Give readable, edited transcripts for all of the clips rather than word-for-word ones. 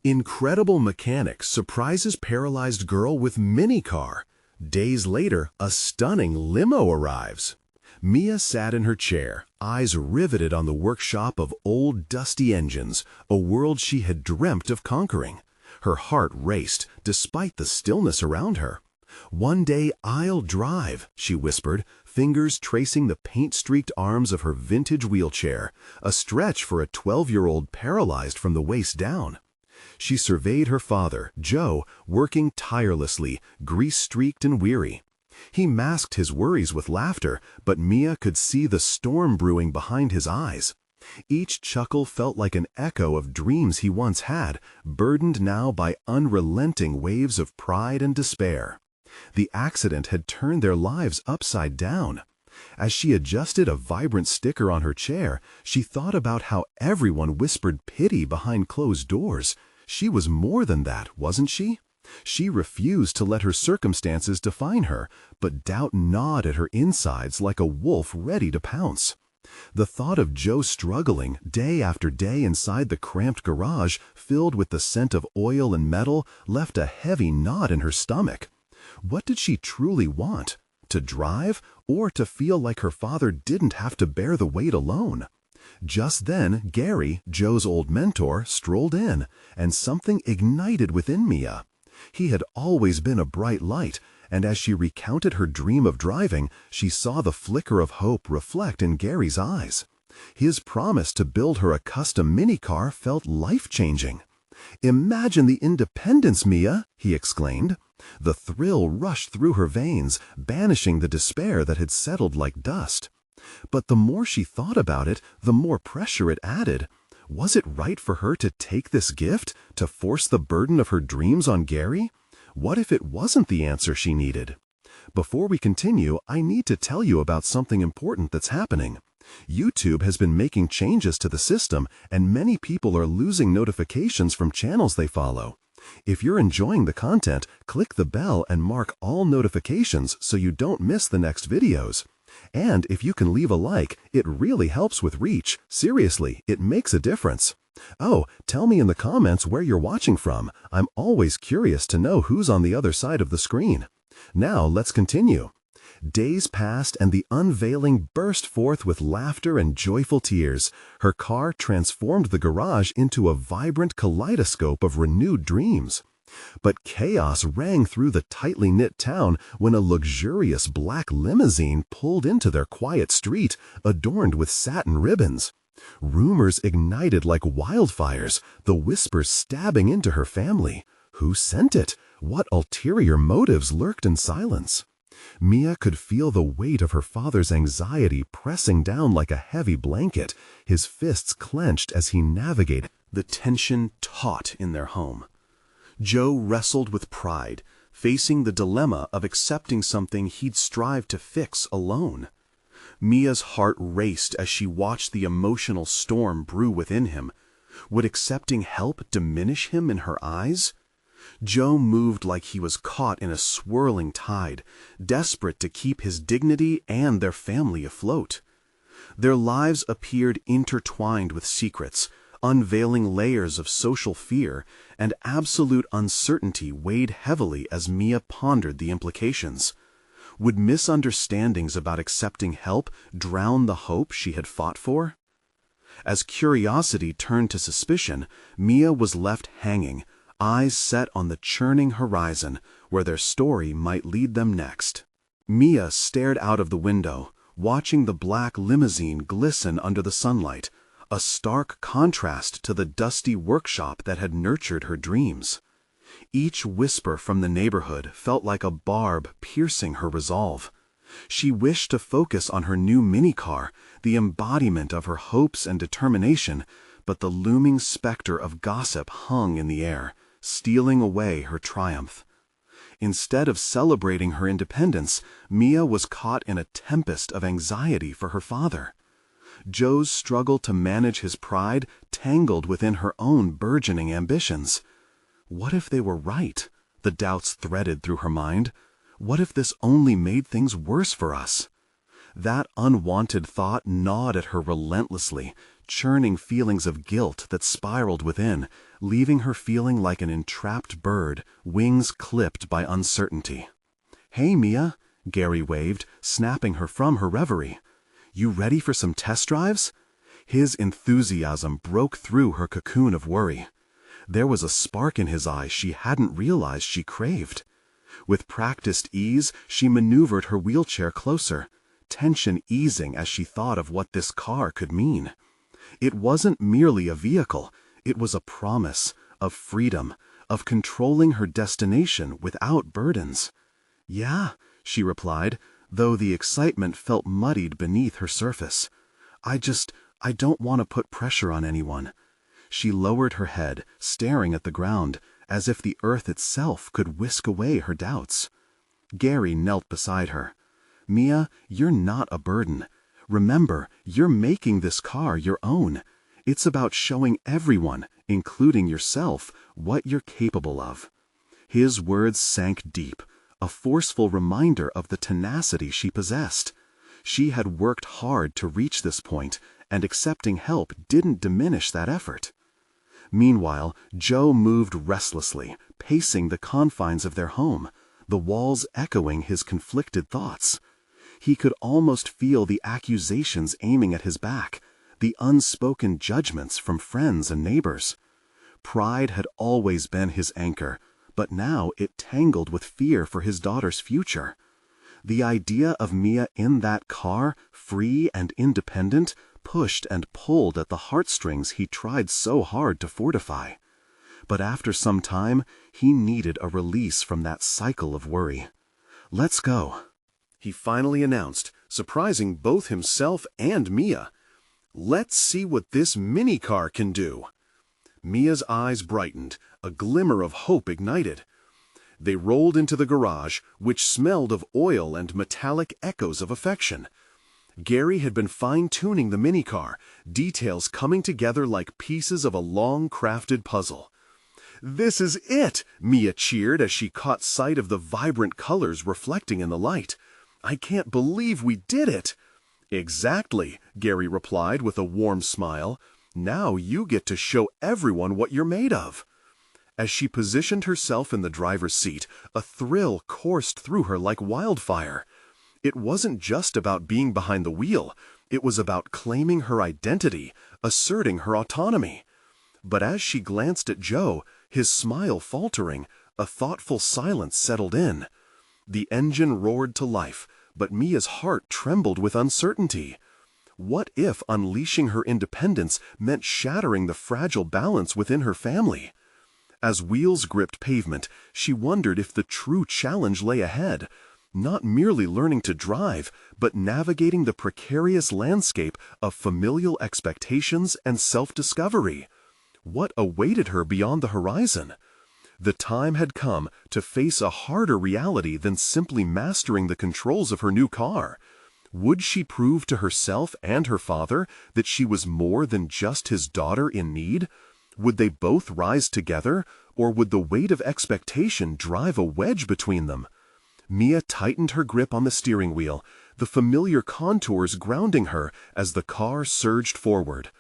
Incredible mechanic surprises paralyzed girl with mini car. Days later, a stunning limo arrives. Mia sat in her chair, eyes riveted on the workshop of old dusty engines, a world she had dreamt of conquering. Her heart raced, despite the stillness around her. "One day I'll drive," she whispered, fingers tracing the paint-streaked arms of her vintage wheelchair, a stretch for a 12-year-old paralyzed from the waist down. She surveyed her father, Joe, working tirelessly, grease-streaked and weary. He masked his worries with laughter, but Mia could see the storm brewing behind his eyes. Each chuckle felt like an echo of dreams he once had, burdened now by unrelenting waves of pride and despair. The accident had turned their lives upside down. As she adjusted a vibrant sticker on her chair, she thought about how everyone whispered pity behind closed doors. She was more than that, wasn't she? She refused to let her circumstances define her, but doubt gnawed at her insides like a wolf ready to pounce. The thought of Joe struggling day after day inside the cramped garage, filled with the scent of oil and metal, left a heavy knot in her stomach. What did she truly want? To drive, or to feel like her father didn't have to bear the weight alone? Just then, Gary, Joe's old mentor, strolled in, and something ignited within Mia. He had always been a bright light, and as she recounted her dream of driving, she saw the flicker of hope reflect in Gary's eyes. His promise to build her a custom minicar felt life-changing. "Imagine the independence, Mia!" he exclaimed. The thrill rushed through her veins, banishing the despair that had settled like dust. But the more she thought about it, the more pressure it added. Was it right for her to take this gift, to force the burden of her dreams on Gary? What if it wasn't the answer she needed? Before we continue, I need to tell you about something important that's happening. YouTube has been making changes to the system, and many people are losing notifications from channels they follow. If you're enjoying the content, click the bell and mark all notifications so you don't miss the next videos. And if you can leave a like, it really helps with reach. Seriously, it makes a difference. Oh, tell me in the comments where you're watching from. I'm always curious to know who's on the other side of the screen. Now let's continue. Days passed and the unveiling burst forth with laughter and joyful tears. Her car transformed the garage into a vibrant kaleidoscope of renewed dreams. But chaos rang through the tightly knit town when a luxurious black limousine pulled into their quiet street, adorned with satin ribbons. Rumors ignited like wildfires, the whispers stabbing into her family. Who sent it? What ulterior motives lurked in silence? Mia could feel the weight of her father's anxiety pressing down like a heavy blanket, his fists clenched as he navigated the tension taut in their home. Joe wrestled with pride, facing the dilemma of accepting something he'd strived to fix alone. Mia's heart raced as she watched the emotional storm brew within him. Would accepting help diminish him in her eyes? Joe moved like he was caught in a swirling tide, desperate to keep his dignity and their family afloat. Their lives appeared intertwined with secrets, unveiling layers of social fear, and absolute uncertainty weighed heavily as Mia pondered the implications. Would misunderstandings about accepting help drown the hope she had fought for? As curiosity turned to suspicion, Mia was left hanging, eyes set on the churning horizon, where their story might lead them next. Mia stared out of the window, watching the black limousine glisten under the sunlight, a stark contrast to the dusty workshop that had nurtured her dreams. Each whisper from the neighborhood felt like a barb piercing her resolve. She wished to focus on her new minicar, the embodiment of her hopes and determination, but the looming specter of gossip hung in the air, stealing away her triumph. Instead of celebrating her independence, Mia was caught in a tempest of anxiety for her father. Joe's struggle to manage his pride tangled within her own burgeoning ambitions. What if they were right? The doubts threaded through her mind. What if this only made things worse for us? That unwanted thought gnawed at her relentlessly, churning feelings of guilt that spiraled within, leaving her feeling like an entrapped bird, wings clipped by uncertainty. "Hey, Mia," Gary waved, snapping her from her reverie. "You ready for some test drives?" His enthusiasm broke through her cocoon of worry. There was a spark in his eyes she hadn't realized she craved. With practiced ease, she maneuvered her wheelchair closer, tension easing as she thought of what this car could mean. It wasn't merely a vehicle, it was a promise of freedom, of controlling her destination without burdens. "Yeah," she replied, though the excitement felt muddied beneath her surface. I don't want to put pressure on anyone." She lowered her head, staring at the ground, as if the earth itself could whisk away her doubts. Gary knelt beside her. "Mia, you're not a burden. Remember, you're making this car your own. It's about showing everyone, including yourself, what you're capable of." His words sank deep, a forceful reminder of the tenacity she possessed. She had worked hard to reach this point, and accepting help didn't diminish that effort. Meanwhile, Joe moved restlessly, pacing the confines of their home, the walls echoing his conflicted thoughts. He could almost feel the accusations aiming at his back, the unspoken judgments from friends and neighbors. Pride had always been his anchor, but now it tangled with fear for his daughter's future. The idea of Mia in that car, free and independent, pushed and pulled at the heartstrings he tried so hard to fortify. But after some time, he needed a release from that cycle of worry. "Let's go," he finally announced, surprising both himself and Mia. "Let's see what this mini-car can do." Mia's eyes brightened, a glimmer of hope ignited. They rolled into the garage, which smelled of oil and metallic echoes of affection. Gary had been fine-tuning the minicar, details coming together like pieces of a long-crafted puzzle. "This is it!" Mia cheered as she caught sight of the vibrant colors reflecting in the light. "I can't believe we did it!" "Exactly," Gary replied with a warm smile. "Now you get to show everyone what you're made of." As she positioned herself in the driver's seat, a thrill coursed through her like wildfire. It wasn't just about being behind the wheel, it was about claiming her identity, asserting her autonomy. But as she glanced at Joe, his smile faltering, a thoughtful silence settled in. The engine roared to life, but Mia's heart trembled with uncertainty. What if unleashing her independence meant shattering the fragile balance within her family? As wheels gripped pavement, she wondered if the true challenge lay ahead, not merely learning to drive, but navigating the precarious landscape of familial expectations and self-discovery. What awaited her beyond the horizon? The time had come to face a harder reality than simply mastering the controls of her new car. Would she prove to herself and her father that she was more than just his daughter in need? Would they both rise together, or would the weight of expectation drive a wedge between them? Mia tightened her grip on the steering wheel, the familiar contours grounding her as the car surged forward.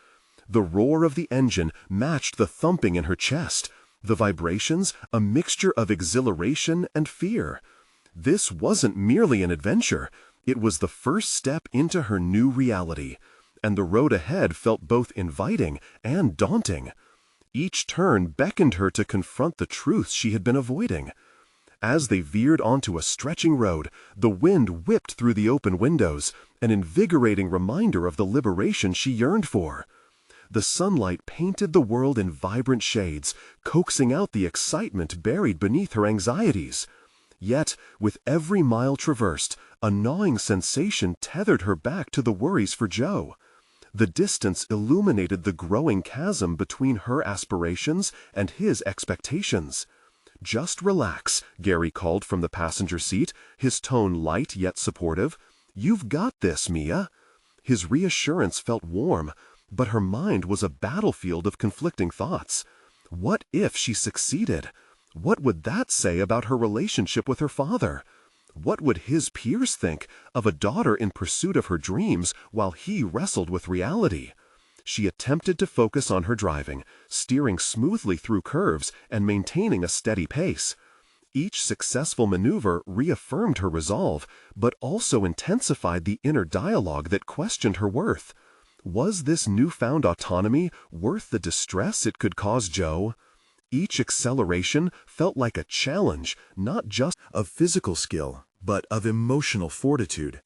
The roar of the engine matched the thumping in her chest, the vibrations a mixture of exhilaration and fear. This wasn't merely an adventure, it was the first step into her new reality, and the road ahead felt both inviting and daunting. Each turn beckoned her to confront the truths she had been avoiding. As they veered onto a stretching road, the wind whipped through the open windows, an invigorating reminder of the liberation she yearned for. The sunlight painted the world in vibrant shades, coaxing out the excitement buried beneath her anxieties. Yet, with every mile traversed, a gnawing sensation tethered her back to the worries for Joe. The distance illuminated the growing chasm between her aspirations and his expectations. "Just relax," Gary called from the passenger seat, his tone light yet supportive. "You've got this, Mia." His reassurance felt warm, but her mind was a battlefield of conflicting thoughts. What if she succeeded? What would that say about her relationship with her father? What would his peers think of a daughter in pursuit of her dreams while he wrestled with reality? She attempted to focus on her driving, steering smoothly through curves and maintaining a steady pace. Each successful maneuver reaffirmed her resolve, but also intensified the inner dialogue that questioned her worth. Was this newfound autonomy worth the distress it could cause Joe? Each acceleration felt like a challenge, not just of physical skill, but of emotional fortitude.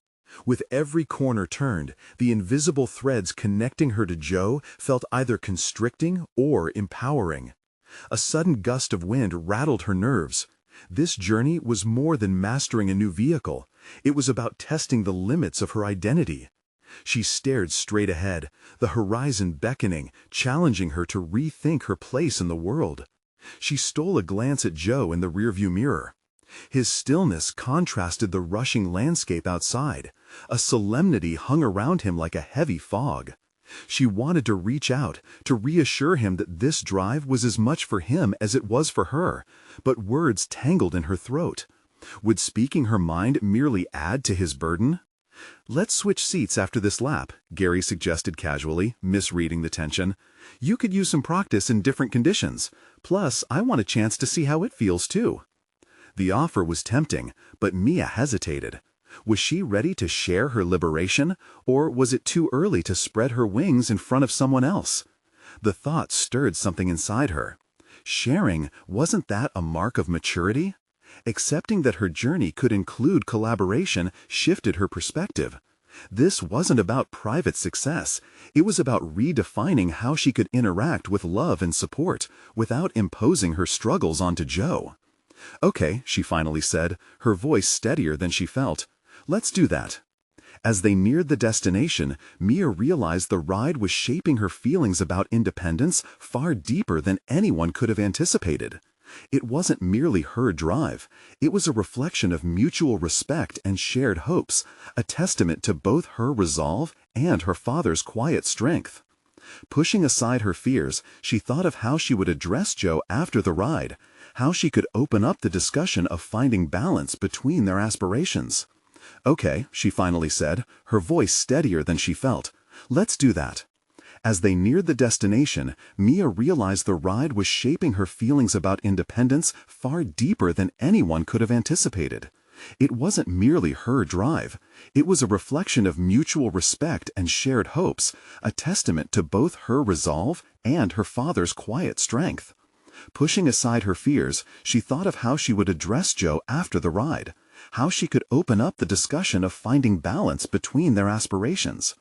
With every corner turned, the invisible threads connecting her to Joe felt either constricting or empowering. A sudden gust of wind rattled her nerves. This journey was more than mastering a new vehicle. It was about testing the limits of her identity. She stared straight ahead, the horizon beckoning, challenging her to rethink her place in the world. She stole a glance at Joe in the rearview mirror. His stillness contrasted the rushing landscape outside. A solemnity hung around him like a heavy fog. She wanted to reach out, to reassure him that this drive was as much for him as it was for her, but words tangled in her throat. Would speaking her mind merely add to his burden? "Let's switch seats after this lap," Gary suggested casually, misreading the tension. "You could use some practice in different conditions. Plus, I want a chance to see how it feels too." The offer was tempting, but Mia hesitated. Was she ready to share her liberation, or was it too early to spread her wings in front of someone else? The thought stirred something inside her. Sharing, wasn't that a mark of maturity? Accepting that her journey could include collaboration shifted her perspective. This wasn't about private success. It was about redefining how she could interact with love and support without imposing her struggles onto Joe. "Okay," she finally said, her voice steadier than she felt. "Let's do that." As they neared the destination, Mia realized the ride was shaping her feelings about independence far deeper than anyone could have anticipated. It wasn't merely her drive. It was a reflection of mutual respect and shared hopes, a testament to both her resolve and her father's quiet strength. Pushing aside her fears, she thought of how she would address Joe after the ride, how she could open up the discussion of finding balance between their aspirations. "Okay," she finally said, her voice steadier than she felt. "Let's do that." As they neared the destination, Mia realized the ride was shaping her feelings about independence far deeper than anyone could have anticipated. It wasn't merely her drive. It was a reflection of mutual respect and shared hopes, a testament to both her resolve and her father's quiet strength. Pushing aside her fears, she thought of how she would address Joe after the ride, how she could open up the discussion of finding balance between their aspirations.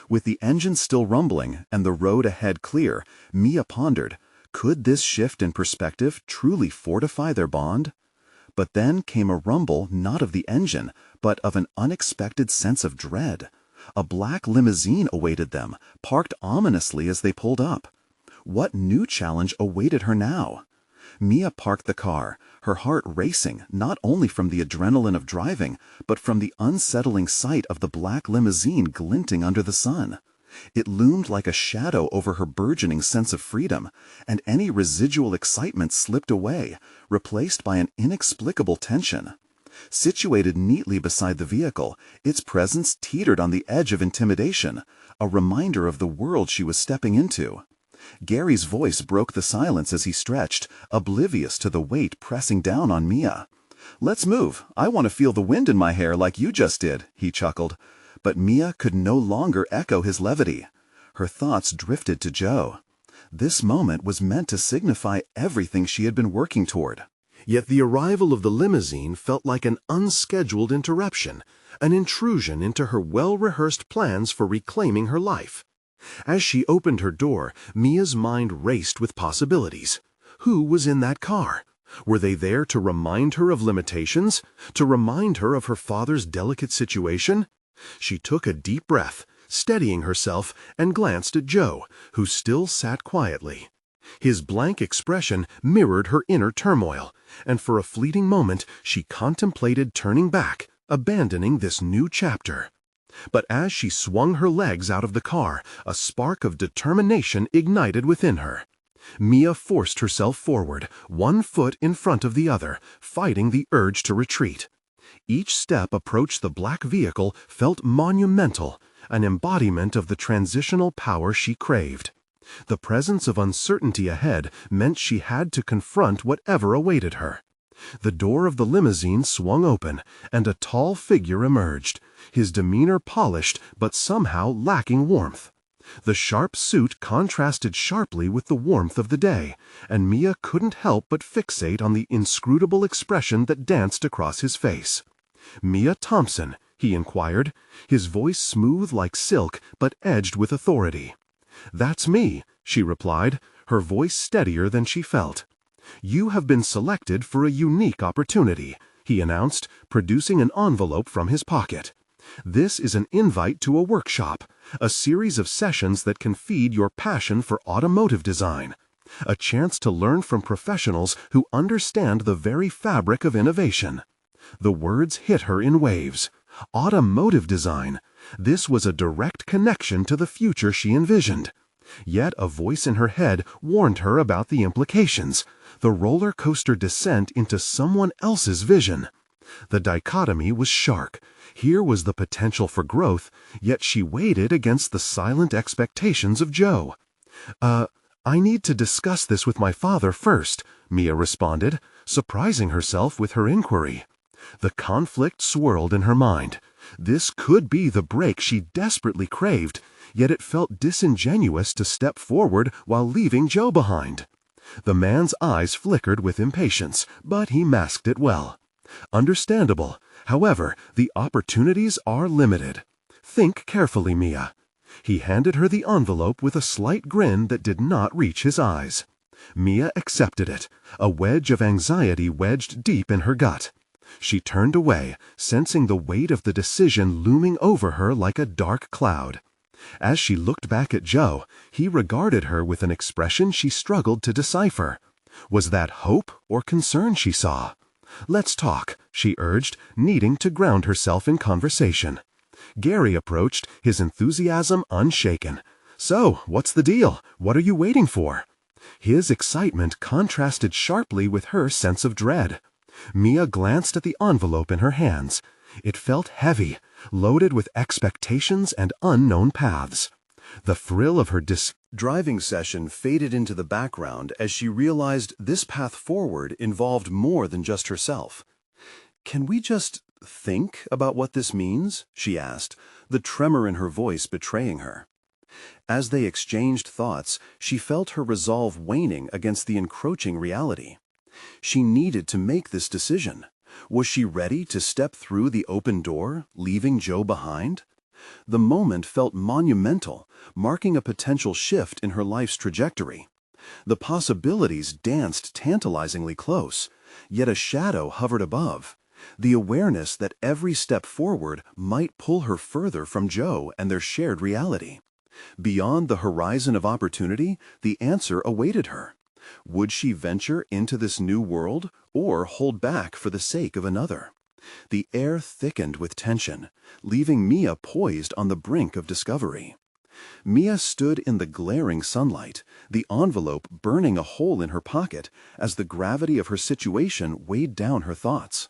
With the engine still rumbling and the road ahead clear, Mia pondered, could this shift in perspective truly fortify their bond? But then came a rumble not of the engine, but of an unexpected sense of dread. A black limousine awaited them, parked ominously as they pulled up. What new challenge awaited her now? Mia parked the car, her heart racing not only from the adrenaline of driving, but from the unsettling sight of the black limousine glinting under the sun. It loomed like a shadow over her burgeoning sense of freedom, and any residual excitement slipped away, replaced by an inexplicable tension. Situated neatly beside the vehicle, its presence teetered on the edge of intimidation, a reminder of the world she was stepping into. Gary's voice broke the silence as he stretched, oblivious to the weight pressing down on Mia. "Let's move. I want to feel the wind in my hair like you just did," he chuckled. But Mia could no longer echo his levity. Her thoughts drifted to Joe. This moment was meant to signify everything she had been working toward. Yet the arrival of the limousine felt like an unscheduled interruption, an intrusion into her well-rehearsed plans for reclaiming her life. As she opened her door, Mia's mind raced with possibilities. Who was in that car? Were they there to remind her of limitations? To remind her of her father's delicate situation? She took a deep breath, steadying herself, and glanced at Joe, who still sat quietly. His blank expression mirrored her inner turmoil, and for a fleeting moment she contemplated turning back, abandoning this new chapter. But as she swung her legs out of the car, a spark of determination ignited within her. Mia forced herself forward, one foot in front of the other, fighting the urge to retreat. Each step approached the black vehicle felt monumental, an embodiment of the transitional power she craved. The presence of uncertainty ahead meant she had to confront whatever awaited her. The door of the limousine swung open, and a tall figure emerged, his demeanor polished but somehow lacking warmth. The sharp suit contrasted sharply with the warmth of the day, and Mia couldn't help but fixate on the inscrutable expression that danced across his face. "Mia Thompson?" he inquired, his voice smooth like silk but edged with authority. "That's me," she replied, her voice steadier than she felt. "You have been selected for a unique opportunity," he announced, producing an envelope from his pocket. "This is an invite to a workshop, a series of sessions that can feed your passion for automotive design. A chance to learn from professionals who understand the very fabric of innovation." The words hit her in waves. Automotive design. This was a direct connection to the future she envisioned. Yet a voice in her head warned her about the implications, the roller coaster descent into someone else's vision. The dichotomy was stark. Here was the potential for growth, yet she weighed it against the silent expectations of Joe. I need to discuss this with my father first," Mia responded, surprising herself with her inquiry. The conflict swirled in her mind. This could be the break she desperately craved, yet it felt disingenuous to step forward while leaving Joe behind. The man's eyes flickered with impatience, but he masked it well. "Understandable. However, the opportunities are limited. Think carefully, Mia." He handed her the envelope with a slight grin that did not reach his eyes. Mia accepted it, a wedge of anxiety wedged deep in her gut. She turned away, sensing the weight of the decision looming over her like a dark cloud. As she looked back at Joe, he regarded her with an expression she struggled to decipher. Was that hope or concern she saw? "Let's talk," she urged, needing to ground herself in conversation. Gary approached, his enthusiasm unshaken. "So, what's the deal? What are you waiting for?" His excitement contrasted sharply with her sense of dread. Mia glanced at the envelope in her hands. It felt heavy, loaded with expectations and unknown paths. The thrill of her driving session faded into the background as she realized this path forward involved more than just herself. "Can we just think about what this means?" she asked, the tremor in her voice betraying her. As they exchanged thoughts, she felt her resolve waning against the encroaching reality. She needed to make this decision. Was she ready to step through the open door, leaving Joe behind? The moment felt monumental, marking a potential shift in her life's trajectory. The possibilities danced tantalizingly close, yet a shadow hovered above, the awareness that every step forward might pull her further from Joe and their shared reality. Beyond the horizon of opportunity, the answer awaited her. Would she venture into this new world, or hold back for the sake of another? The air thickened with tension, leaving Mia poised on the brink of discovery. Mia stood in the glaring sunlight, the envelope burning a hole in her pocket as the gravity of her situation weighed down her thoughts.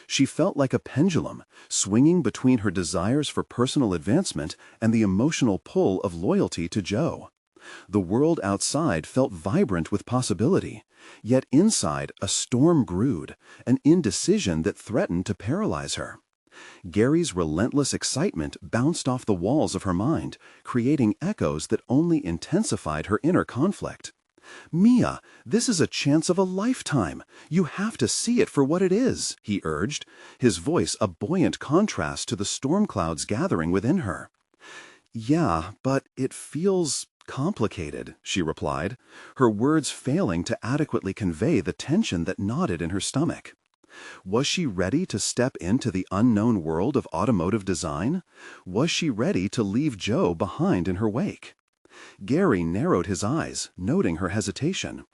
She felt like a pendulum, swinging between her desires for personal advancement and the emotional pull of loyalty to Joe. The world outside felt vibrant with possibility, yet inside a storm brewed, an indecision that threatened to paralyze her. Gary's relentless excitement bounced off the walls of her mind, creating echoes that only intensified her inner conflict. "Mia, this is a chance of a lifetime. You have to see it for what it is," he urged, his voice a buoyant contrast to the storm clouds gathering within her. "Yeah, but it feels complicated," she replied, her words failing to adequately convey the tension that knotted in her stomach. Was she ready to step into the unknown world of automotive design? Was she ready to leave Joe behind in her wake? Gary narrowed his eyes, noting her hesitation.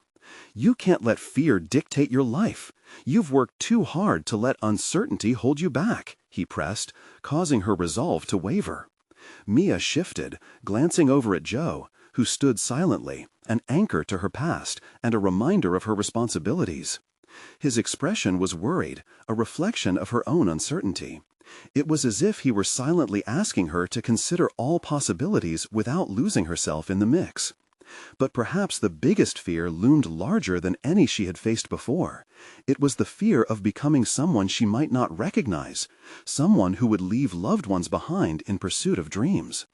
"You can't let fear dictate your life. You've worked too hard to let uncertainty hold you back," he pressed, causing her resolve to waver. Mia shifted, glancing over at Joe, who stood silently, an anchor to her past and a reminder of her responsibilities. His expression was worried, a reflection of her own uncertainty. It was as if he were silently asking her to consider all possibilities without losing herself in the mix. But perhaps the biggest fear loomed larger than any she had faced before. It was the fear of becoming someone she might not recognize, someone who would leave loved ones behind in pursuit of dreams.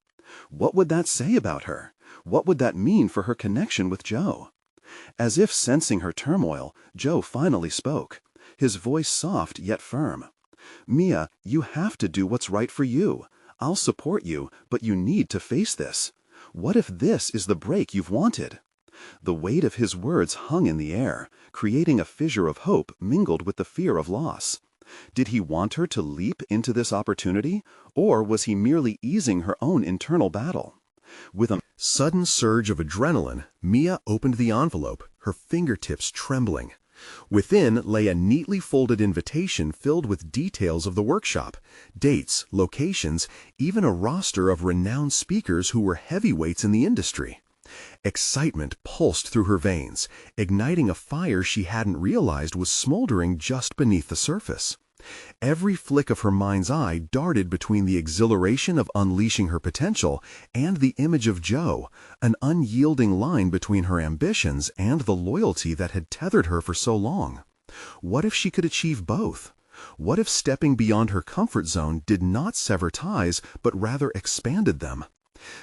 What would that say about her? What would that mean for her connection with Joe? As if sensing her turmoil, Joe finally spoke, his voice soft yet firm. "Mia, you have to do what's right for you. I'll support you, but you need to face this. What if this is the break you've wanted?" The weight of his words hung in the air, creating a fissure of hope mingled with the fear of loss. Did he want her to leap into this opportunity, or was he merely easing her own internal battle? With a sudden surge of adrenaline, Mia opened the envelope, her fingertips trembling. Within lay a neatly folded invitation filled with details of the workshop, dates, locations, even a roster of renowned speakers who were heavyweights in the industry. Excitement pulsed through her veins, igniting a fire she hadn't realized was smoldering just beneath the surface. Every flick of her mind's eye darted between the exhilaration of unleashing her potential and the image of Joe, an unyielding line between her ambitions and the loyalty that had tethered her for so long. What if she could achieve both? What if stepping beyond her comfort zone did not sever ties, but rather expanded them?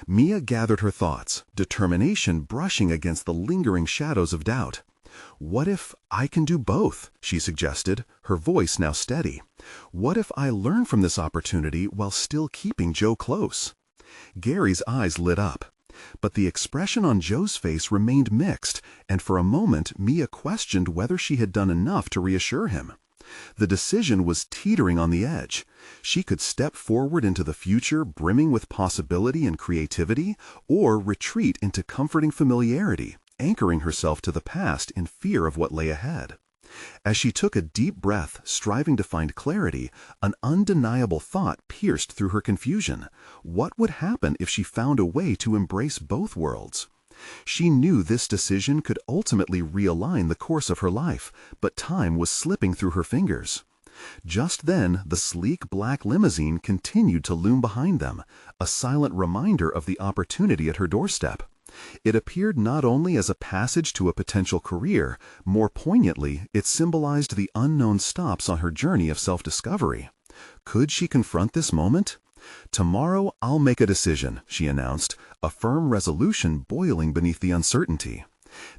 Mia gathered her thoughts, determination brushing against the lingering shadows of doubt. "What if I can do both?" she suggested, her voice now steady. "What if I learn from this opportunity while still keeping Joe close?" Gary's eyes lit up, but the expression on Joe's face remained mixed, and for a moment Mia questioned whether she had done enough to reassure him. The decision was teetering on the edge. She could step forward into the future brimming with possibility and creativity, or retreat into comforting familiarity, anchoring herself to the past in fear of what lay ahead. As she took a deep breath, striving to find clarity, an undeniable thought pierced through her confusion. What would happen if she found a way to embrace both worlds? She knew this decision could ultimately realign the course of her life, but time was slipping through her fingers. Just then, the sleek black limousine continued to loom behind them, a silent reminder of the opportunity at her doorstep. It appeared not only as a passage to a potential career, more poignantly, it symbolized the unknown stops on her journey of self-discovery. Could she confront this moment? "Tomorrow I'll make a decision," she announced, a firm resolution boiling beneath the uncertainty.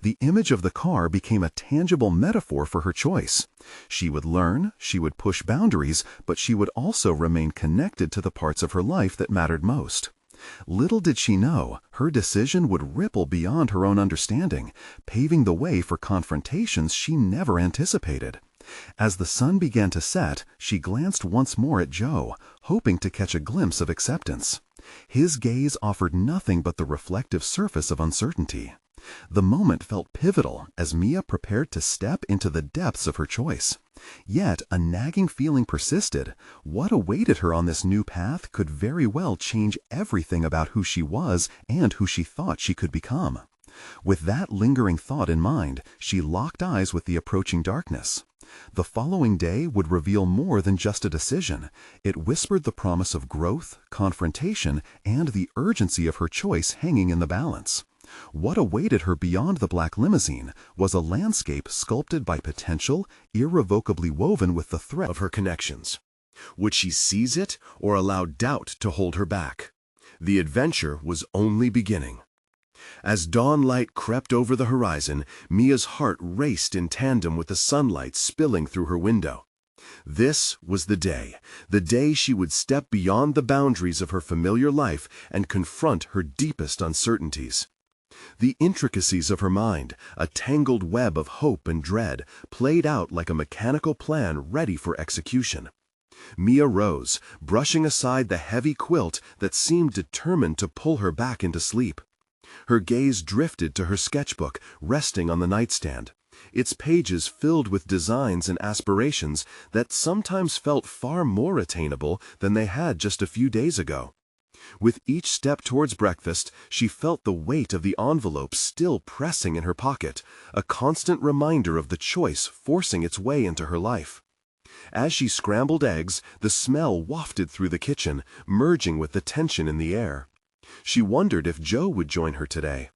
The image of the car became a tangible metaphor for her choice. She would learn, she would push boundaries, but she would also remain connected to the parts of her life that mattered most. Little did she know, her decision would ripple beyond her own understanding, paving the way for confrontations she never anticipated. As the sun began to set, she glanced once more at Joe, hoping to catch a glimpse of acceptance. His gaze offered nothing but the reflective surface of uncertainty. The moment felt pivotal as Mia prepared to step into the depths of her choice. Yet a nagging feeling persisted. What awaited her on this new path could very well change everything about who she was and who she thought she could become. With that lingering thought in mind, she locked eyes with the approaching darkness. The following day would reveal more than just a decision. It whispered the promise of growth, confrontation, and the urgency of her choice hanging in the balance. What awaited her beyond the black limousine was a landscape sculpted by potential, irrevocably woven with the thread of her connections. Would she seize it or allow doubt to hold her back? The adventure was only beginning. As dawn light crept over the horizon, Mia's heart raced in tandem with the sunlight spilling through her window. This was the day she would step beyond the boundaries of her familiar life and confront her deepest uncertainties. The intricacies of her mind, a tangled web of hope and dread, played out like a mechanical plan ready for execution. Mia rose, brushing aside the heavy quilt that seemed determined to pull her back into sleep. Her gaze drifted to her sketchbook, resting on the nightstand, its pages filled with designs and aspirations that sometimes felt far more attainable than they had just a few days ago. With each step towards breakfast, she felt the weight of the envelope still pressing in her pocket, a constant reminder of the choice forcing its way into her life. As she scrambled eggs, the smell wafted through the kitchen, merging with the tension in the air. She wondered if Joe would join her today.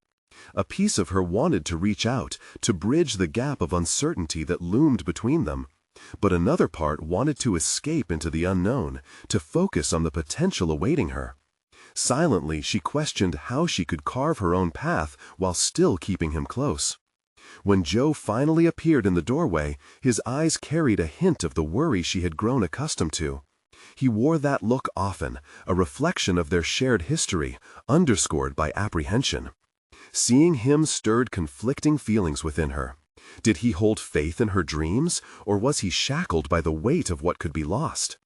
A piece of her wanted to reach out, to bridge the gap of uncertainty that loomed between them. But another part wanted to escape into the unknown, to focus on the potential awaiting her. Silently, she questioned how she could carve her own path while still keeping him close. When Joe finally appeared in the doorway, his eyes carried a hint of the worry she had grown accustomed to. He wore that look often, a reflection of their shared history, underscored by apprehension. Seeing him stirred conflicting feelings within her. Did he hold faith in her dreams, or was he shackled by the weight of what could be lost?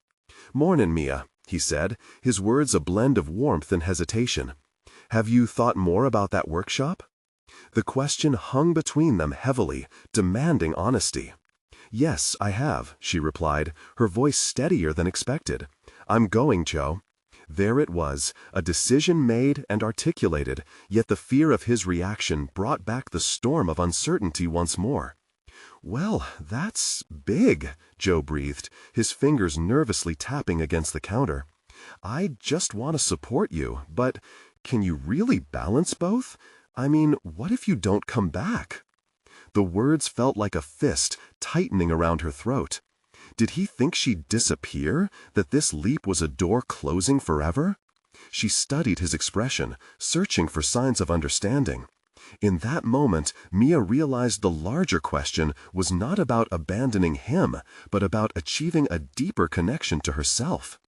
"Mornin', Mia," he said, his words a blend of warmth and hesitation. "Have you thought more about that workshop?" The question hung between them heavily, demanding honesty. "Yes, I have," she replied, her voice steadier than expected. "I'm going, Joe." There it was, a decision made and articulated, yet the fear of his reaction brought back the storm of uncertainty once more. "Well, that's big," Joe breathed, his fingers nervously tapping against the counter. "I just want to support you, but can you really balance both? I mean, what if you don't come back?" The words felt like a fist tightening around her throat. Did he think she'd disappear, that this leap was a door closing forever? She studied his expression, searching for signs of understanding. In that moment, Mia realized the larger question was not about abandoning him, but about achieving a deeper connection to herself.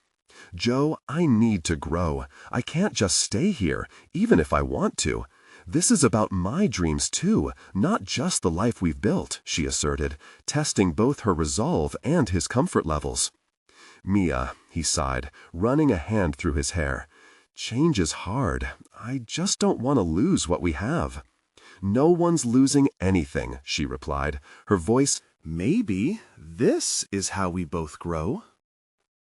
"Joe, I need to grow. I can't just stay here, even if I want to. This is about my dreams too, not just the life we've built," she asserted, testing both her resolve and his comfort levels. "Mia," he sighed, running a hand through his hair. "Change is hard. I just don't want to lose what we have." "No one's losing anything," she replied, her voice, "Maybe this is how we both grow."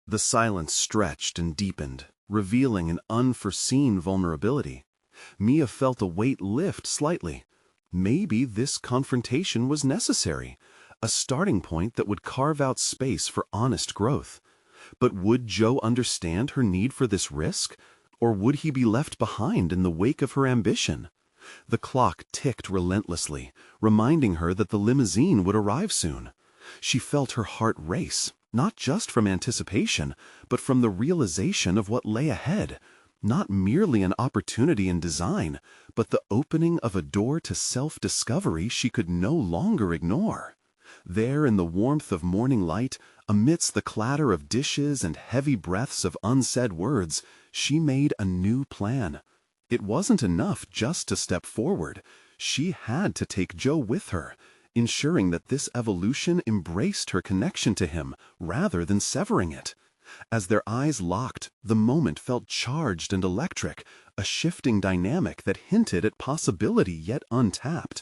The silence stretched and deepened, revealing an unforeseen vulnerability. Mia felt a weight lift slightly. Maybe this confrontation was necessary, a starting point that would carve out space for honest growth. But would Joe understand her need for this risk, or would he be left behind in the wake of her ambition? The clock ticked relentlessly, reminding her that the limousine would arrive soon. She felt her heart race, not just from anticipation, but from the realization of what lay ahead. Not merely an opportunity in design, but the opening of a door to self-discovery she could no longer ignore. There in the warmth of morning light, amidst the clatter of dishes and heavy breaths of unsaid words, she made a new plan. It wasn't enough just to step forward. She had to take Joe with her, ensuring that this evolution embraced her connection to him rather than severing it. As their eyes locked, the moment felt charged and electric, a shifting dynamic that hinted at possibility yet untapped.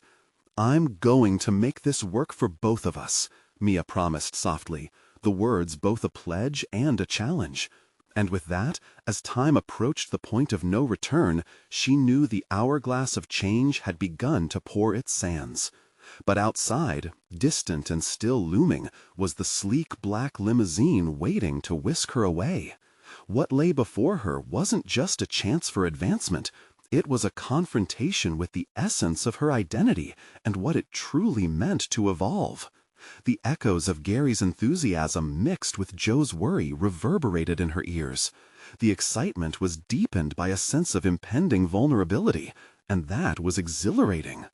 "I'm going to make this work for both of us," Mia promised softly, the words both a pledge and a challenge. And with that, as time approached the point of no return, she knew the hourglass of change had begun to pour its sands. But outside, distant and still looming, was the sleek black limousine waiting to whisk her away. What lay before her wasn't just a chance for advancement. It was a confrontation with the essence of her identity and what it truly meant to evolve. The echoes of Gary's enthusiasm mixed with Joe's worry reverberated in her ears. The excitement was deepened by a sense of impending vulnerability, and that was exhilarating.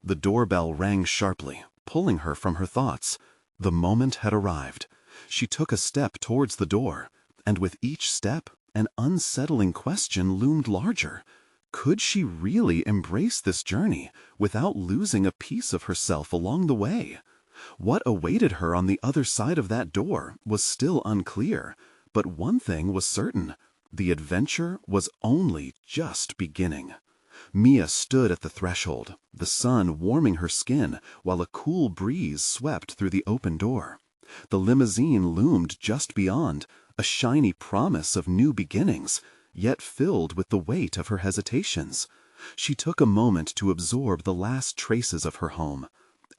The doorbell rang sharply, pulling her from her thoughts. The moment had arrived. She took a step towards the door, and with each step, an unsettling question loomed larger. Could she really embrace this journey without losing a piece of herself along the way? What awaited her on the other side of that door was still unclear, but one thing was certain: the adventure was only just beginning. Mia stood at the threshold, the sun warming her skin while a cool breeze swept through the open door. The limousine loomed just beyond, a shiny promise of new beginnings, yet filled with the weight of her hesitations. She took a moment to absorb the last traces of her home.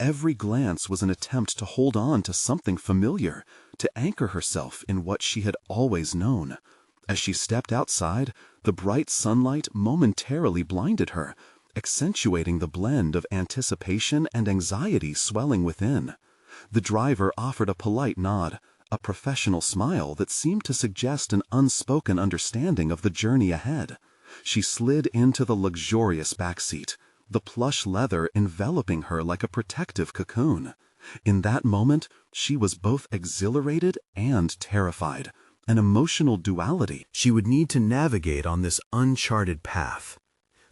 Every glance was an attempt to hold on to something familiar, to anchor herself in what she had always known. As she stepped outside, the bright sunlight momentarily blinded her, accentuating the blend of anticipation and anxiety swelling within. The driver offered a polite nod, a professional smile that seemed to suggest an unspoken understanding of the journey ahead. She slid into the luxurious back seat, the plush leather enveloping her like a protective cocoon. In that moment, she was both exhilarated and terrified, an emotional duality she would need to navigate on this uncharted path.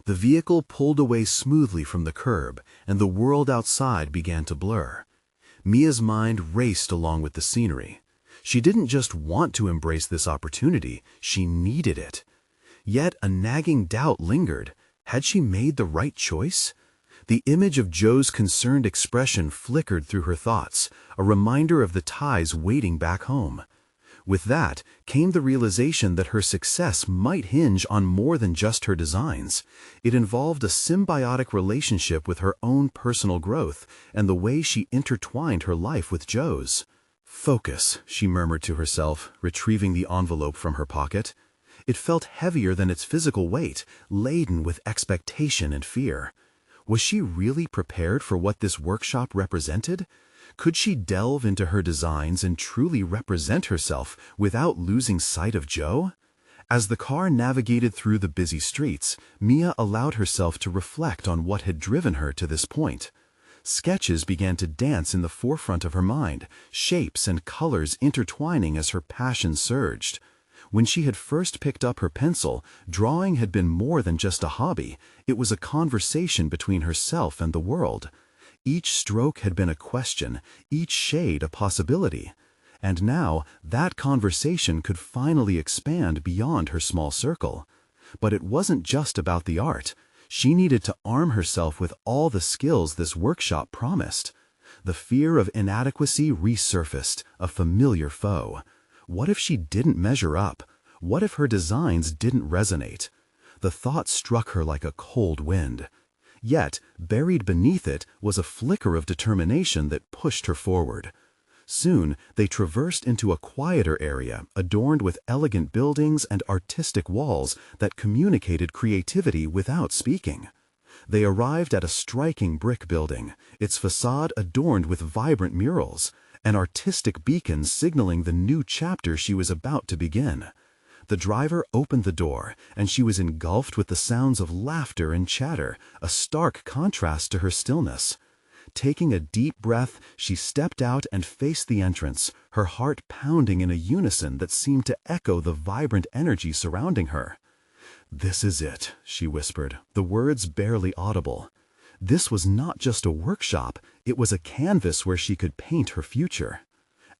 The vehicle pulled away smoothly from the curb, and the world outside began to blur. Mia's mind raced along with the scenery. She didn't just want to embrace this opportunity, she needed it. Yet a nagging doubt lingered. Had she made the right choice? The image of Joe's concerned expression flickered through her thoughts, a reminder of the ties waiting back home. With that came the realization that her success might hinge on more than just her designs. It involved a symbiotic relationship with her own personal growth and the way she intertwined her life with Joe's. "Focus," she murmured to herself, retrieving the envelope from her pocket. It felt heavier than its physical weight, laden with expectation and fear. Was she really prepared for what this workshop represented? Could she delve into her designs and truly represent herself without losing sight of Joe? As the car navigated through the busy streets, Mia allowed herself to reflect on what had driven her to this point. Sketches began to dance in the forefront of her mind, shapes and colors intertwining as her passion surged. When she had first picked up her pencil, drawing had been more than just a hobby. It was a conversation between herself and the world. Each stroke had been a question, each shade a possibility. And now that conversation could finally expand beyond her small circle. But it wasn't just about the art. She needed to arm herself with all the skills this workshop promised. The fear of inadequacy resurfaced, a familiar foe. What if she didn't measure up? What if her designs didn't resonate? The thought struck her like a cold wind. Yet, buried beneath it was a flicker of determination that pushed her forward. Soon, they traversed into a quieter area adorned with elegant buildings and artistic walls that communicated creativity without speaking. They arrived at a striking brick building, its facade adorned with vibrant murals, an artistic beacon signaling the new chapter she was about to begin. The driver opened the door, and she was engulfed with the sounds of laughter and chatter, a stark contrast to her stillness. Taking a deep breath, she stepped out and faced the entrance, her heart pounding in a unison that seemed to echo the vibrant energy surrounding her. "This is it," she whispered, the words barely audible. This was not just a workshop, it was a canvas where she could paint her future.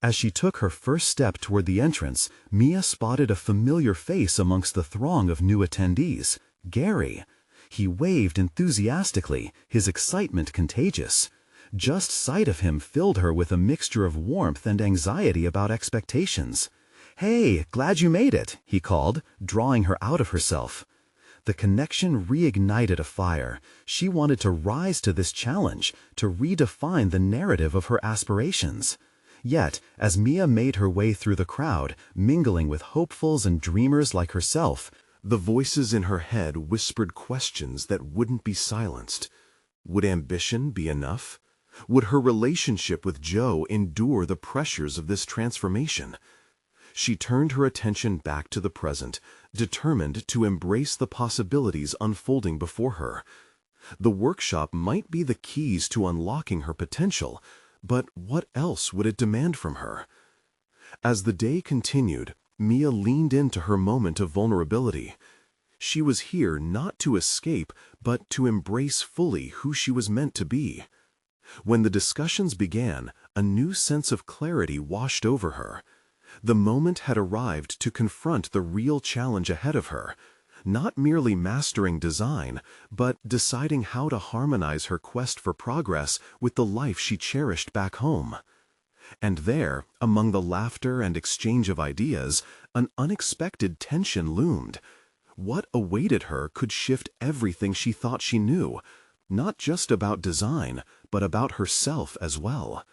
As she took her first step toward the entrance, Mia spotted a familiar face amongst the throng of new attendees, Gary. He waved enthusiastically, his excitement contagious. Just sight of him filled her with a mixture of warmth and anxiety about expectations. "Hey, glad you made it," he called, drawing her out of herself. The connection reignited a fire. She wanted to rise to this challenge, to redefine the narrative of her aspirations. Yet, as Mia made her way through the crowd, mingling with hopefuls and dreamers like herself, the voices in her head whispered questions that wouldn't be silenced. Would ambition be enough? Would her relationship with Joe endure the pressures of this transformation? She turned her attention back to the present, determined to embrace the possibilities unfolding before her. The workshop might be the keys to unlocking her potential, but what else would it demand from her? As the day continued, Mia leaned into her moment of vulnerability. She was here not to escape, but to embrace fully who she was meant to be. When the discussions began, a new sense of clarity washed over her. The moment had arrived to confront the real challenge ahead of her, not merely mastering design, but deciding how to harmonize her quest for progress with the life she cherished back home. And there, among the laughter and exchange of ideas, an unexpected tension loomed. What awaited her could shift everything she thought she knew, not just about design, but about herself as well.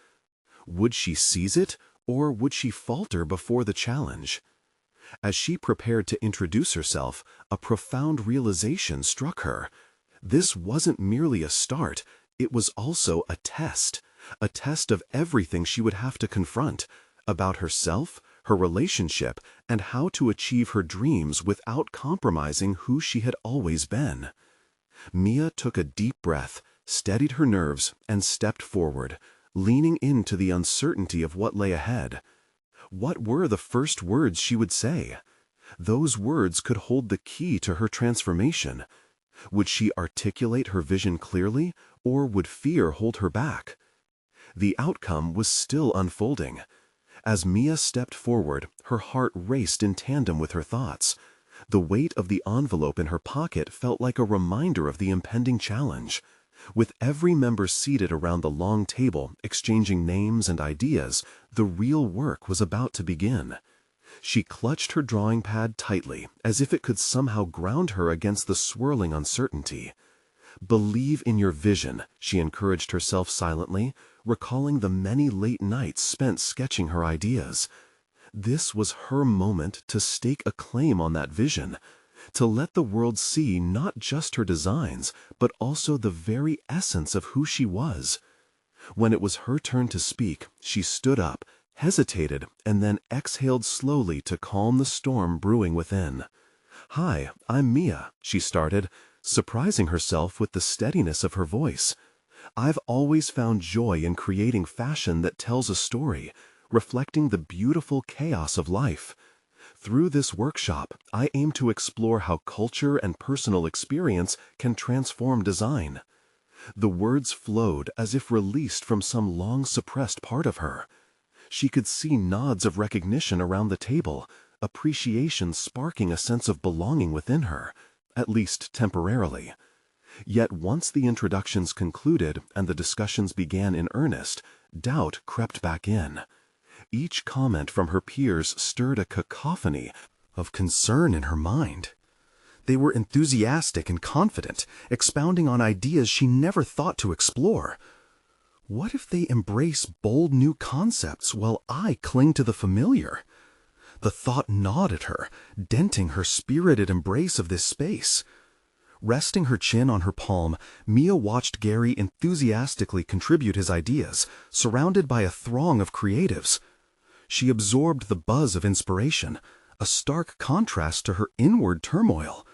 Would she seize it, or would she falter before the challenge? As she prepared to introduce herself, a profound realization struck her. This wasn't merely a start, it was also a test of everything she would have to confront, about herself, her relationship, and how to achieve her dreams without compromising who she had always been. Mia took a deep breath, steadied her nerves, and stepped forward, leaning into the uncertainty of what lay ahead. What were the first words she would say? Those words could hold the key to her transformation. Would she articulate her vision clearly, or would fear hold her back? The outcome was still unfolding. As Mia stepped forward, her heart raced in tandem with her thoughts. The weight of the envelope in her pocket felt like a reminder of the impending challenge. With every member seated around the long table, exchanging names and ideas, the real work was about to begin. She clutched her drawing pad tightly, as if it could somehow ground her against the swirling uncertainty. "Believe in your vision," she encouraged herself silently, recalling the many late nights spent sketching her ideas. This was her moment to stake a claim on that vision, to let the world see not just her designs, but also the very essence of who she was. When it was her turn to speak, she stood up, hesitated, and then exhaled slowly to calm the storm brewing within. "Hi, I'm Mia," she started, surprising herself with the steadiness of her voice. "I've always found joy in creating fashion that tells a story, reflecting the beautiful chaos of life. Through this workshop, I aim to explore how culture and personal experience can transform design." The words flowed as if released from some long-suppressed part of her. She could see nods of recognition around the table, appreciation sparking a sense of belonging within her, at least temporarily. Yet once the introductions concluded and the discussions began in earnest, doubt crept back in. Each comment from her peers stirred a cacophony of concern in her mind. They were enthusiastic and confident, expounding on ideas she never thought to explore. What if they embrace bold new concepts while I cling to the familiar? The thought gnawed at her, denting her spirited embrace of this space. Resting her chin on her palm, Mia watched Gary enthusiastically contribute his ideas, surrounded by a throng of creatives. She absorbed the buzz of inspiration, a stark contrast to her inward turmoil.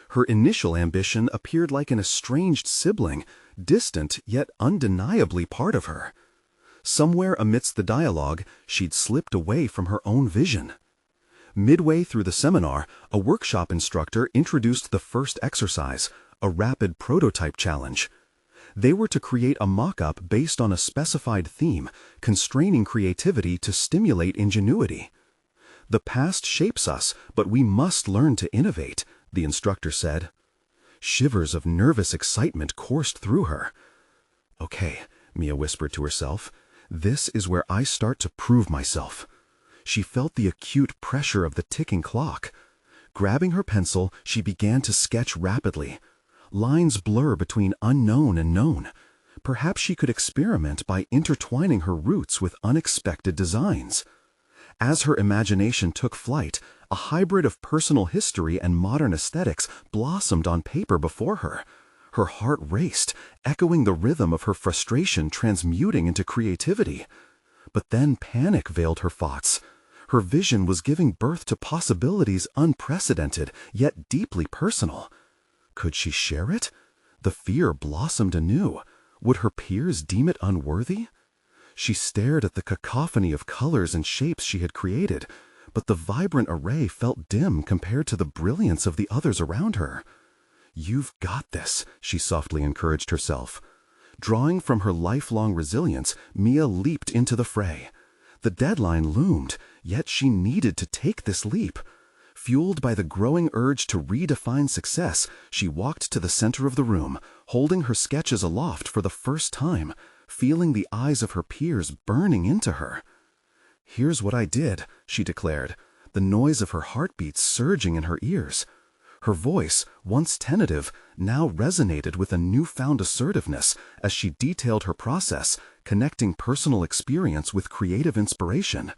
Her initial ambition appeared like an estranged sibling, distant yet undeniably part of her. Somewhere amidst the dialogue, she'd slipped away from her own vision. Midway through the seminar, a workshop instructor introduced the first exercise, a rapid prototype challenge. They were to create a mock-up based on a specified theme, constraining creativity to stimulate ingenuity. "The past shapes us, but we must learn to innovate," the instructor said. Shivers of nervous excitement coursed through her. "Okay," Mia whispered to herself, "this is where I start to prove myself." She felt the acute pressure of the ticking clock. Grabbing her pencil, she began to sketch rapidly. Lines blur between unknown and known. Perhaps she could experiment by intertwining her roots with unexpected designs. As her imagination took flight, a hybrid of personal history and modern aesthetics blossomed on paper before her. Her heart raced, echoing the rhythm of her frustration transmuting into creativity. But then panic veiled her thoughts. Her vision was giving birth to possibilities unprecedented, yet deeply personal. Could she share it? The fear blossomed anew. Would her peers deem it unworthy? She stared at the cacophony of colors and shapes she had created, but the vibrant array felt dim compared to the brilliance of the others around her. "You've got this," she softly encouraged herself. Drawing from her lifelong resilience, Mia leaped into the fray. The deadline loomed, yet she needed to take this leap. Fueled by the growing urge to redefine success, she walked to the center of the room, holding her sketches aloft for the first time, feeling the eyes of her peers burning into her. "Here's what I did," she declared, the noise of her heartbeats surging in her ears. Her voice, once tentative, now resonated with a newfound assertiveness as she detailed her process, connecting personal experience with creative inspiration.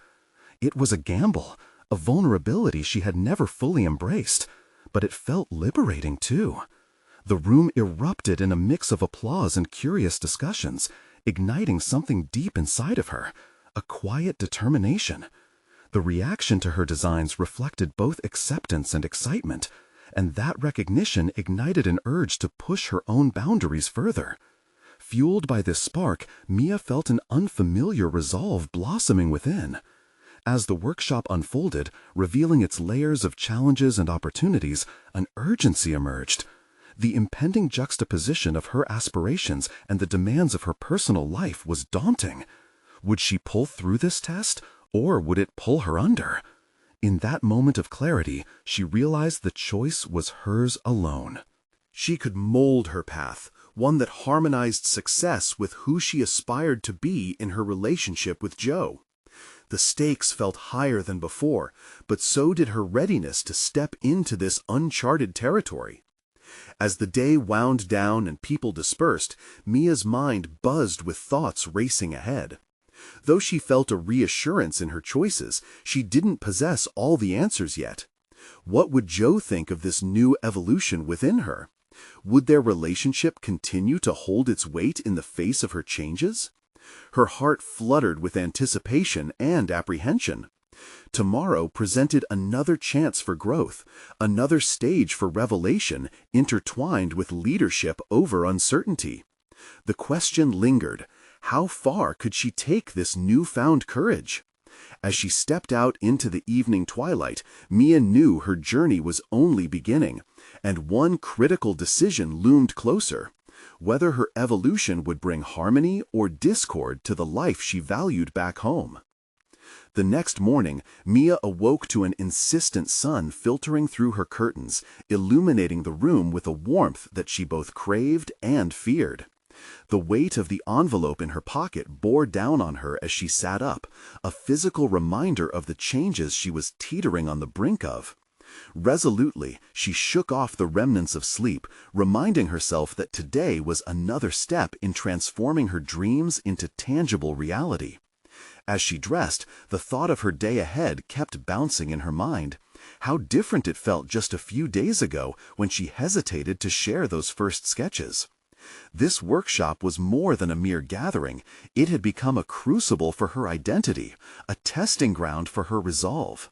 It was a gamble, a vulnerability she had never fully embraced, but it felt liberating too. The room erupted in a mix of applause and curious discussions, igniting something deep inside of her, a quiet determination. The reaction to her designs reflected both acceptance and excitement, and that recognition ignited an urge to push her own boundaries further. Fueled by this spark, Mia felt an unfamiliar resolve blossoming within. As the workshop unfolded, revealing its layers of challenges and opportunities, an urgency emerged. The impending juxtaposition of her aspirations and the demands of her personal life was daunting. Would she pull through this test, or would it pull her under? In that moment of clarity, she realized the choice was hers alone. She could mold her path, one that harmonized success with who she aspired to be in her relationship with Joe. The stakes felt higher than before, but so did her readiness to step into this uncharted territory. As the day wound down and people dispersed, Mia's mind buzzed with thoughts racing ahead. Though she felt a reassurance in her choices, she didn't possess all the answers yet. What would Joe think of this new evolution within her? Would their relationship continue to hold its weight in the face of her changes? Her heart fluttered with anticipation and apprehension. Tomorrow presented another chance for growth, another stage for revelation intertwined with leadership over uncertainty. The question lingered. How far could she take this newfound courage? As she stepped out into the evening twilight, Mia knew her journey was only beginning, and one critical decision loomed closer: whether her evolution would bring harmony or discord to the life she valued back home. The next morning, Mia awoke to an insistent sun filtering through her curtains, illuminating the room with a warmth that she both craved and feared. The weight of the envelope in her pocket bore down on her as she sat up, a physical reminder of the changes she was teetering on the brink of. Resolutely, she shook off the remnants of sleep, reminding herself that today was another step in transforming her dreams into tangible reality. As she dressed, the thought of her day ahead kept bouncing in her mind. How different it felt just a few days ago when she hesitated to share those first sketches. This workshop was more than a mere gathering. It had become a crucible for her identity, a testing ground for her resolve.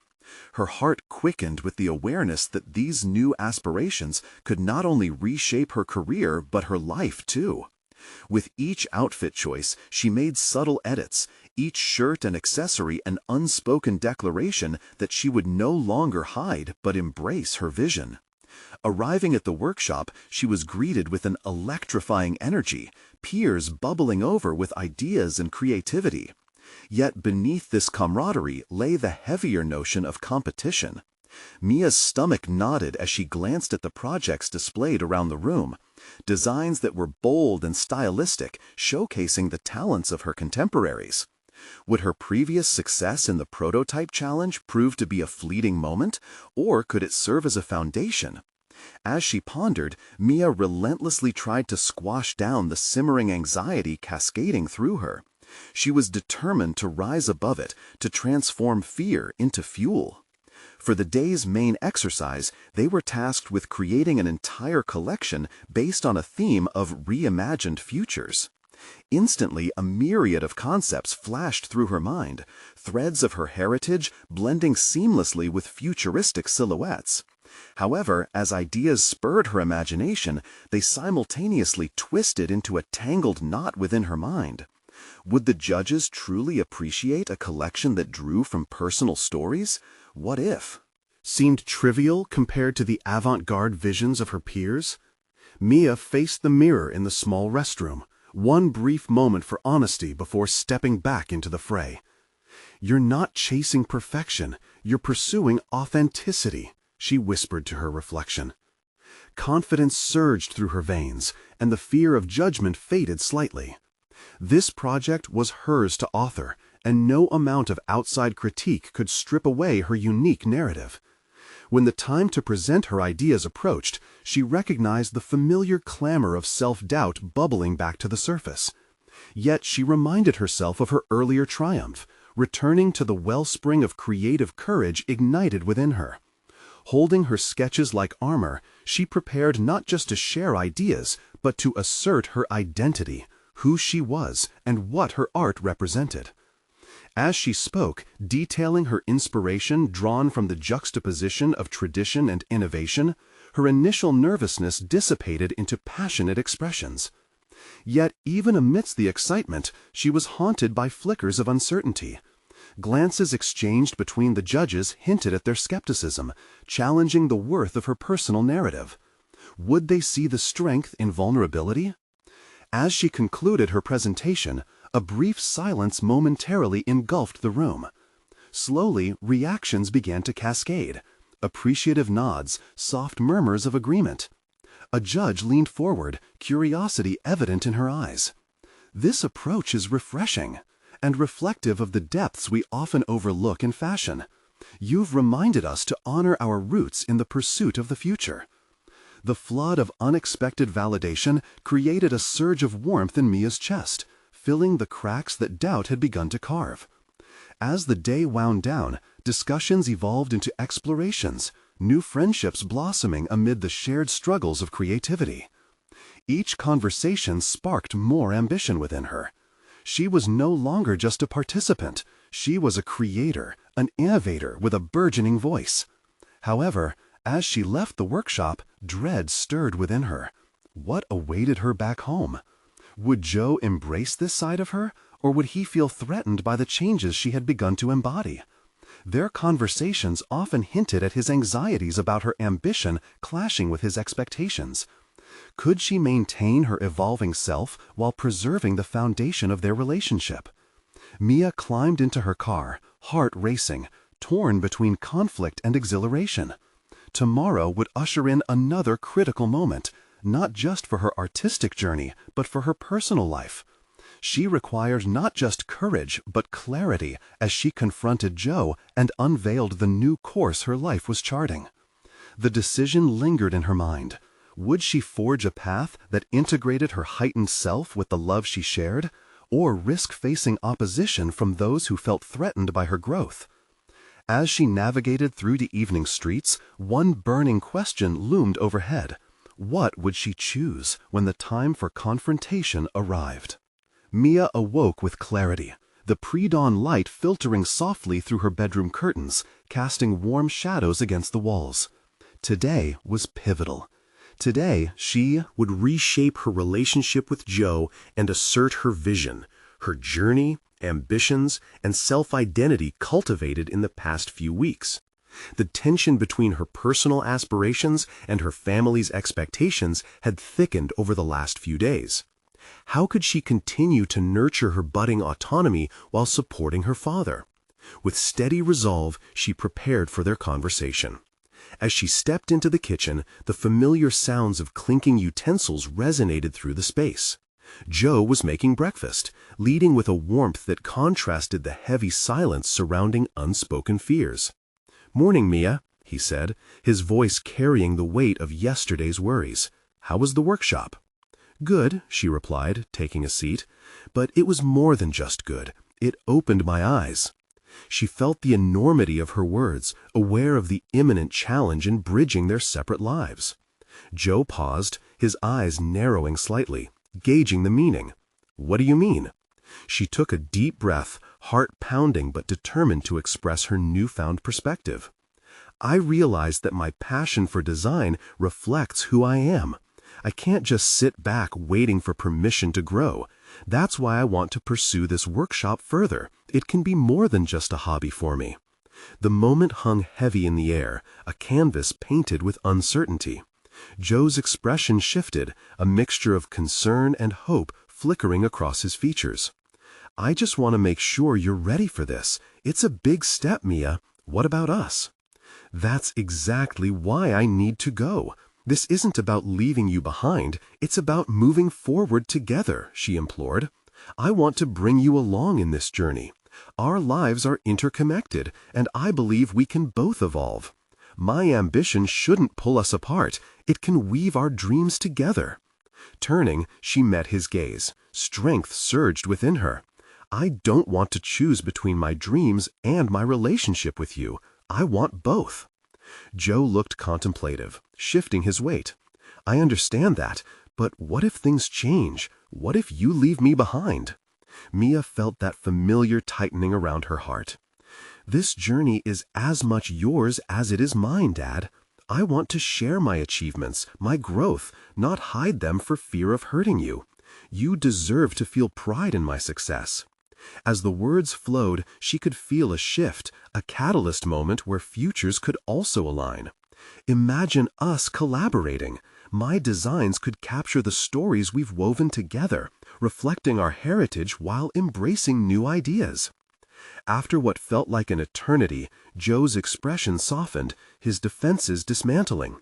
Her heart quickened with the awareness that these new aspirations could not only reshape her career but her life too. With each outfit choice, she made subtle edits, each shirt and accessory an unspoken declaration that she would no longer hide but embrace her vision. Arriving at the workshop, she was greeted with an electrifying energy, peers bubbling over with ideas and creativity. Yet beneath this camaraderie lay the heavier notion of competition. Mia's stomach nodded as she glanced at the projects displayed around the room, designs that were bold and stylistic, showcasing the talents of her contemporaries. Would her previous success in the prototype challenge prove to be a fleeting moment, or could it serve as a foundation? As she pondered, Mia relentlessly tried to squash down the simmering anxiety cascading through her. She was determined to rise above it, to transform fear into fuel. For the day's main exercise, they were tasked with creating an entire collection based on a theme of reimagined futures. Instantly, a myriad of concepts flashed through her mind, threads of her heritage blending seamlessly with futuristic silhouettes. However, as ideas spurred her imagination, they simultaneously twisted into a tangled knot within her mind. Would the judges truly appreciate a collection that drew from personal stories? What if? Seemed trivial compared to the avant-garde visions of her peers? Mia faced the mirror in the small restroom, one brief moment for honesty before stepping back into the fray. "You're not chasing perfection, you're pursuing authenticity," she whispered to her reflection. Confidence surged through her veins, and the fear of judgment faded slightly. This project was hers to author, and no amount of outside critique could strip away her unique narrative. When the time to present her ideas approached, she recognized the familiar clamor of self-doubt bubbling back to the surface. Yet she reminded herself of her earlier triumph, returning to the wellspring of creative courage ignited within her. Holding her sketches like armor, she prepared not just to share ideas, but to assert her identity, who she was, and what her art represented. As she spoke, detailing her inspiration drawn from the juxtaposition of tradition and innovation, her initial nervousness dissipated into passionate expressions. Yet, even amidst the excitement, she was haunted by flickers of uncertainty. Glances exchanged between the judges hinted at their skepticism, challenging the worth of her personal narrative. Would they see the strength in vulnerability? As she concluded her presentation, a brief silence momentarily engulfed the room. Slowly, reactions began to cascade. Appreciative nods, soft murmurs of agreement. A judge leaned forward, curiosity evident in her eyes. This approach is refreshing, and reflective of the depths we often overlook in fashion. You've reminded us to honor our roots in the pursuit of the future. The flood of unexpected validation created a surge of warmth in Mia's chest, filling the cracks that doubt had begun to carve. As the day wound down, discussions evolved into explorations, new friendships blossoming amid the shared struggles of creativity. Each conversation sparked more ambition within her. She was no longer just a participant. She was a creator, an innovator with a burgeoning voice. However, as she left the workshop, dread stirred within her. What awaited her back home? Would Joe embrace this side of her, or would he feel threatened by the changes she had begun to embody? Their conversations often hinted at his anxieties about her ambition clashing with his expectations. Could she maintain her evolving self while preserving the foundation of their relationship? Mia climbed into her car, heart racing, torn between conflict and exhilaration. Tomorrow would usher in another critical moment, not just for her artistic journey, but for her personal life. She required not just courage, but clarity as she confronted Joe and unveiled the new course her life was charting. The decision lingered in her mind. Would she forge a path that integrated her heightened self with the love she shared, or risk facing opposition from those who felt threatened by her growth? As she navigated through the evening streets, one burning question loomed overhead. What would she choose when the time for confrontation arrived? Mia awoke with clarity, the pre-dawn light filtering softly through her bedroom curtains, casting warm shadows against the walls. Today was pivotal. Today, she would reshape her relationship with Joe and assert her vision, her journey, ambitions, and self-identity cultivated in the past few weeks. The tension between her personal aspirations and her family's expectations had thickened over the last few days. How could she continue to nurture her budding autonomy while supporting her father? With steady resolve, she prepared for their conversation. As she stepped into the kitchen, the familiar sounds of clinking utensils resonated through the space. Joe was making breakfast, leading with a warmth that contrasted the heavy silence surrounding unspoken fears. "Morning, Mia," he said, his voice carrying the weight of yesterday's worries. "How was the workshop?" "Good," she replied, taking a seat. "But it was more than just good. It opened my eyes." She felt the enormity of her words, aware of the imminent challenge in bridging their separate lives. Joe paused, his eyes narrowing slightly, gauging the meaning. "What do you mean?" She took a deep breath, heart pounding but determined to express her newfound perspective. "I realized that my passion for design reflects who I am. I can't just sit back waiting for permission to grow. That's why I want to pursue this workshop further. It can be more than just a hobby for me." The moment hung heavy in the air, a canvas painted with uncertainty. Joe's expression shifted, a mixture of concern and hope flickering across his features. "I just want to make sure you're ready for this. It's a big step, Mia. What about us?" "That's exactly why I need to go. This isn't about leaving you behind, it's about moving forward together," she implored. "I want to bring you along in this journey. Our lives are interconnected, and I believe we can both evolve. My ambition shouldn't pull us apart. It can weave our dreams together." Turning, she met his gaze. Strength surged within her. "I don't want to choose between my dreams and my relationship with you. I want both." Joe looked contemplative, shifting his weight. "I understand that, but what if things change? What if you leave me behind?" Mia felt that familiar tightening around her heart. "This journey is as much yours as it is mine, Dad. I want to share my achievements, my growth, not hide them for fear of hurting you. You deserve to feel pride in my success." As the words flowed, she could feel a shift, a catalyst moment where futures could also align. "Imagine us collaborating. My designs could capture the stories we've woven together, reflecting our heritage while embracing new ideas." After what felt like an eternity, Joe's expression softened, his defenses dismantling.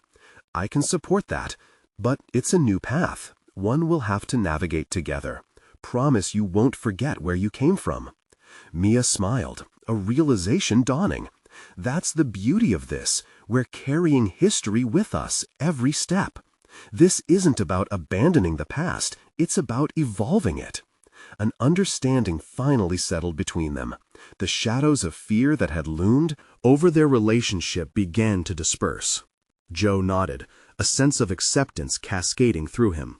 "I can support that, but it's a new path, one we'll have to navigate together. Promise you won't forget where you came from." Mia smiled, a realization dawning. That's the beauty of this. We're carrying history with us every step. This isn't about abandoning the past, it's about evolving it. An understanding finally settled between them. The shadows of fear that had loomed over their relationship began to disperse. Joe nodded, a sense of acceptance cascading through him.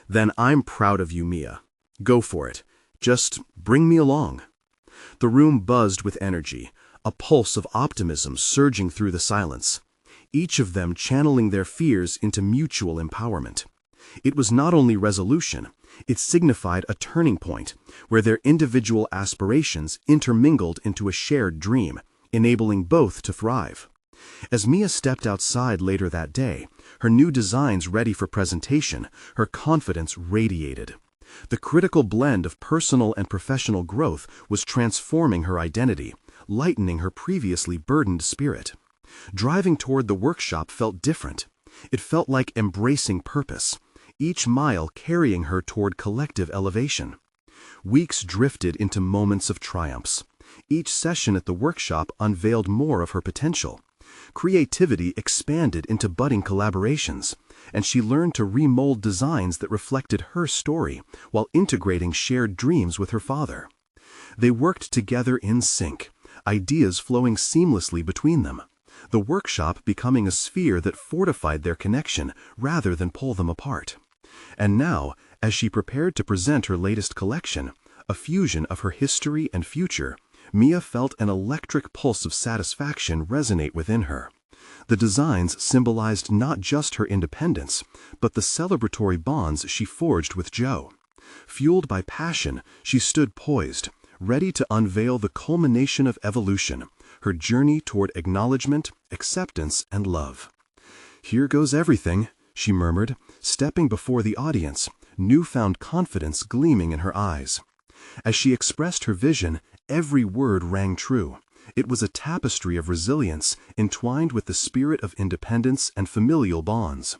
"Then I'm proud of you, Mia. Go for it. Just bring me along." The room buzzed with energy, a pulse of optimism surging through the silence, each of them channeling their fears into mutual empowerment. It was not only resolution, it signified a turning point where their individual aspirations intermingled into a shared dream, enabling both to thrive. As Mia stepped outside later that day, her new designs ready for presentation, her confidence radiated. The critical blend of personal and professional growth was transforming her identity, lightening her previously burdened spirit. Driving toward the workshop felt different. It felt like embracing purpose, each mile carrying her toward collective elevation. Weeks drifted into moments of triumphs. Each session at the workshop unveiled more of her potential. Creativity expanded into budding collaborations, and she learned to remold designs that reflected her story while integrating shared dreams with her father. They worked together in sync, ideas flowing seamlessly between them, the workshop becoming a sphere that fortified their connection rather than pull them apart. And now, as she prepared to present her latest collection, a fusion of her history and future, Mia felt an electric pulse of satisfaction resonate within her. The designs symbolized not just her independence, but the celebratory bonds she forged with Joe. Fueled by passion, she stood poised, ready to unveil the culmination of evolution, her journey toward acknowledgement, acceptance, and love. "Here goes everything," she murmured, stepping before the audience, newfound confidence gleaming in her eyes. As she expressed her vision, every word rang true. It was a tapestry of resilience entwined with the spirit of independence and familial bonds.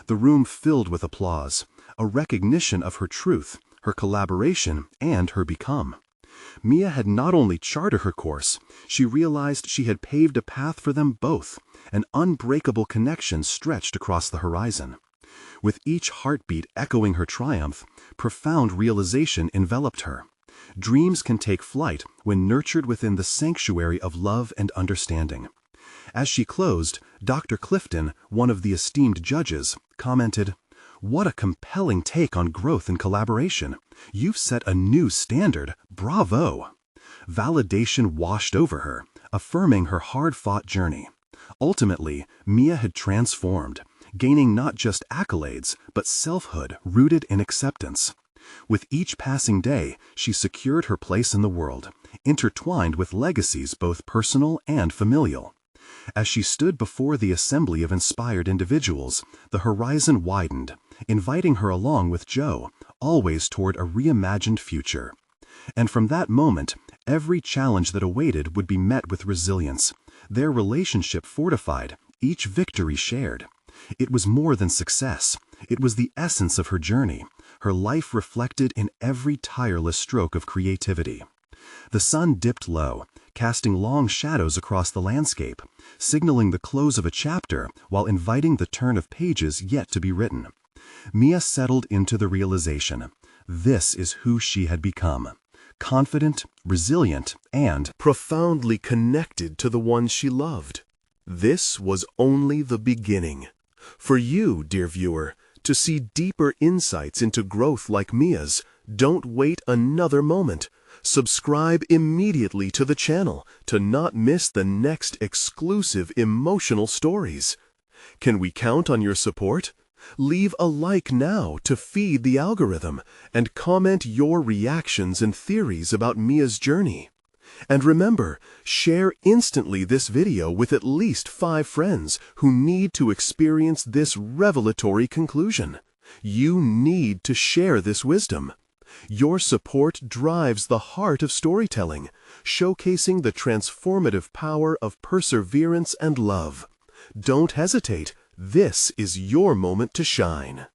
The room filled with applause, a recognition of her truth, her collaboration, and her become. Mia had not only charted her course, she realized she had paved a path for them both, an unbreakable connection stretched across the horizon. With each heartbeat echoing her triumph, profound realization enveloped her. Dreams can take flight when nurtured within the sanctuary of love and understanding. As she closed, Dr. Clifton, one of the esteemed judges, commented, "What a compelling take on growth and collaboration. You've set a new standard. Bravo!" Validation washed over her, affirming her hard-fought journey. Ultimately, Mia had transformed, gaining not just accolades, but selfhood rooted in acceptance. With each passing day, she secured her place in the world, intertwined with legacies both personal and familial. As she stood before the assembly of inspired individuals, the horizon widened, inviting her along with Joe, always toward a reimagined future. And from that moment, every challenge that awaited would be met with resilience, their relationship fortified, each victory shared. It was more than success. It was the essence of her journey, her life reflected in every tireless stroke of creativity. The sun dipped low, casting long shadows across the landscape, signaling the close of a chapter while inviting the turn of pages yet to be written. Mia settled into the realization. This is who she had become. Confident, resilient, and profoundly connected to the one she loved. This was only the beginning. For you, dear viewer, to see deeper insights into growth like Mia's, don't wait another moment. Subscribe immediately to the channel to not miss the next exclusive emotional stories. Can we count on your support? Leave a like now to feed the algorithm, and comment your reactions and theories about Mia's journey. And remember, share instantly this video with at least 5 friends who need to experience this revelatory conclusion. You need to share this wisdom. Your support drives the heart of storytelling, showcasing the transformative power of perseverance and love. Don't hesitate. This is your moment to shine.